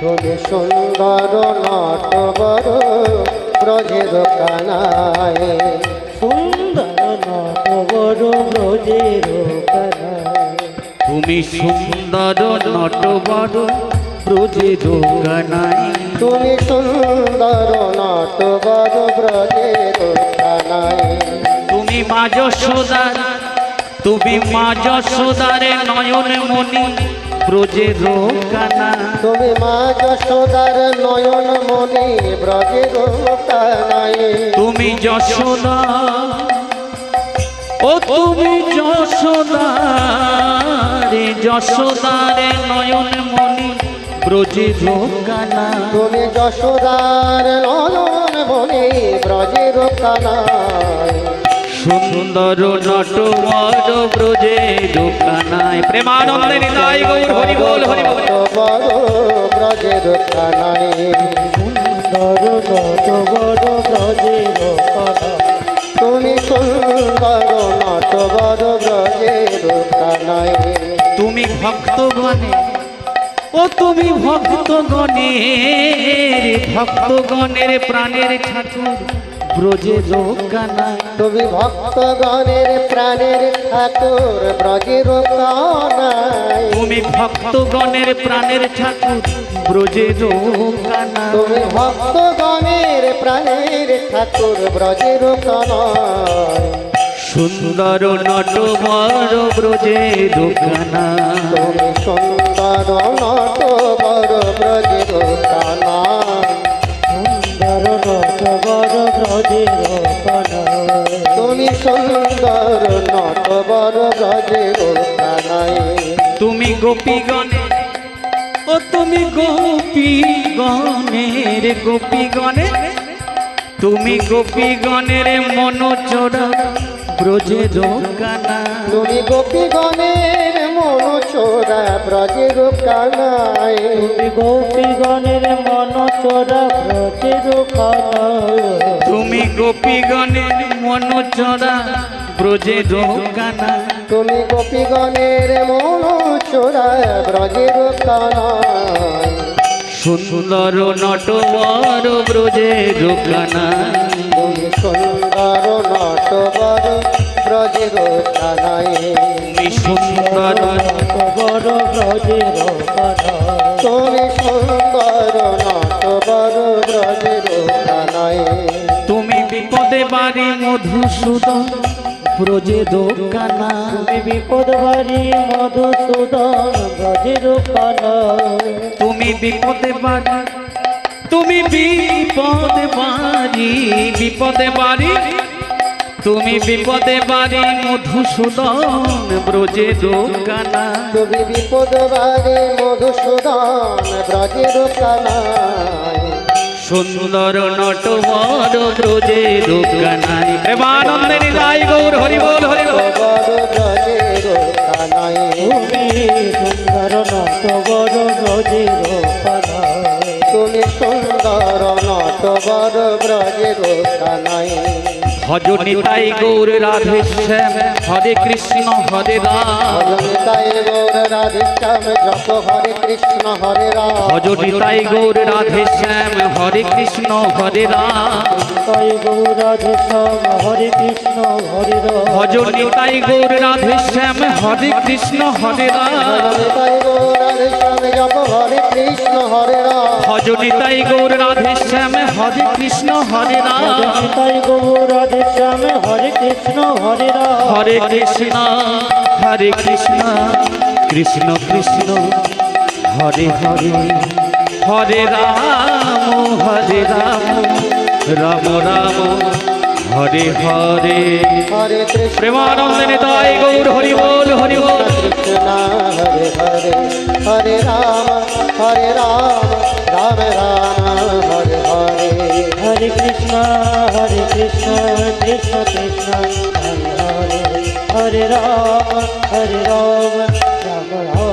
তুমি সুন্দর নটবর ব্রজের কানায়, সুন্দর নটবর ব্রজের কানায়। তুমি সুন্দর নটবর ব্রজের কানায়, তুমি সুন্দর নটবর ব্রজের কানায়। তুমি মা যশোদার, তুমি মা যশোদার নয়ন মণি ব্রজের কানা। তুমি মা যশোদার নয়ন মণি ব্রজের কানায়। তুমি যশোদা, ও তুমি যশোদারে যশোদারে নয়ন মণি ব্রজের কানা। তুমি যশোদার নয়ন মণি ব্রজের কানায়। সুন্দর নটবর ব্রজের কানায়। প্রেমানন্দে নিতাই গৌর হরি বল হরি বল। নটবর ব্রজের কানায়। সুন্দর নটবর ব্রজের কানায়। তুমি সুন্দর নটবর ব্রজের কানায়। তুমি ভক্তগণে, ও তুমি ভক্তগণের প্রাণের ঠাকুর ব্রজের কানা। তুমি ভক্তগণের প্রাণের ঠাকুর ব্রজের কানায়। তুমি ভক্তগণের প্রাণের ঠাকুর ব্রজের কানা। তুমি ভক্তগণের প্রাণের ঠাকুর ব্রজের কানায়। সুন্দর নটবর ব্রজের কানা। তুমি সুন্দর নটবর ব্রজের কানায়। সুন্দর নটবর ব্রজের কানায়। তুমি সুন্দর নটবর ব্রজের কানায়। তুমি গোপীগণে, ও তুমি গোপীগণে, তুমি গোপীগণের মনোচরা ব্রজের কানা। তুমি গোপীগণের মন চোরা ব্রজের কানায়। তুমি গোপীগণের মন চোরা ব্রজের কানায়। তুমি গোপীগণের মনোচরা ব্রজের কানা। তুমি গোপীগণের মন চোরা ব্রজের কানায়। সুন্দর নটবর ব্রজের কানা। তুমি সুন্দর নটবর ব্রজের কানায়। তুমি সুন্দর নটবর ব্রজের কানায়। তুমি সুন্দর নটবর ব্রজের কানায়। তুমি বিপদে বাড়ি মধুসূদন ব্রজের কানা। তুমি বিপদ ভারী মধুসূদন ব্রজের কানায়। তুমি বিপদে বাড়ি, তুমি বিপদে বাড়ি, তুমি বিপদে বাড়ি মধুসূদন ব্রজের কানা। তুমি বিপদ বারে মধুসূদন ব্রজের কানায়। সুন্দর নটবর ব্রজের কানায়। প্রেমানন্দে নিতাই গৌর হরি বল হরি বল। নটবর ব্রজের কানায়। তুমি সুন্দর নটবর ব্রজের কানায়। তুমি সুন্দর নটবর ব্রজের কানায়। ভজ নিতাই গৌর রাধে শ্যাম হরে কৃষ্ণ হরে রাম। ভজনিতাই গৌর রাধেশ্যাম জপ হরে কৃষ্ণ হরে রাম। ভজ নিতাই গৌর রাধে শ্যাম হরে কৃষ্ণ হরে রাম। তাই গৌর রাধে শ্যাম হরে কৃষ্ণ হরে রাম। ভজ নিতাই গৌর রাধে শ্যাম হরে কৃষ্ণ হরে রাম। ভজনিতাই গৌর রাধেশ্যাম জপ হরে কৃষ্ণ হরে রাম। ভজ নিতাই গৌর রাধে শ্যাম হরে কৃষ্ণ হরে রাম। তাই গৌর রাধে শ্যাম হরে কৃষ্ণ হরে রাম। হরে কৃষ্ণ হরে কৃষ্ণ কৃষ্ণ কৃষ্ণ হরে হরে, হরে রাম রাম রাম হরে হরে। হরে কৃষ্ণ প্রেমানন্দে নিতাই গৌর হরি বল হরি বল। কৃষ্ণ হরে হরে, হরে রাম রাম রাম হরে হরে। হরে কৃষ্ণ কৃষ্ণ কৃষ্ণ হরে হরে, হরে রাম রাম রাম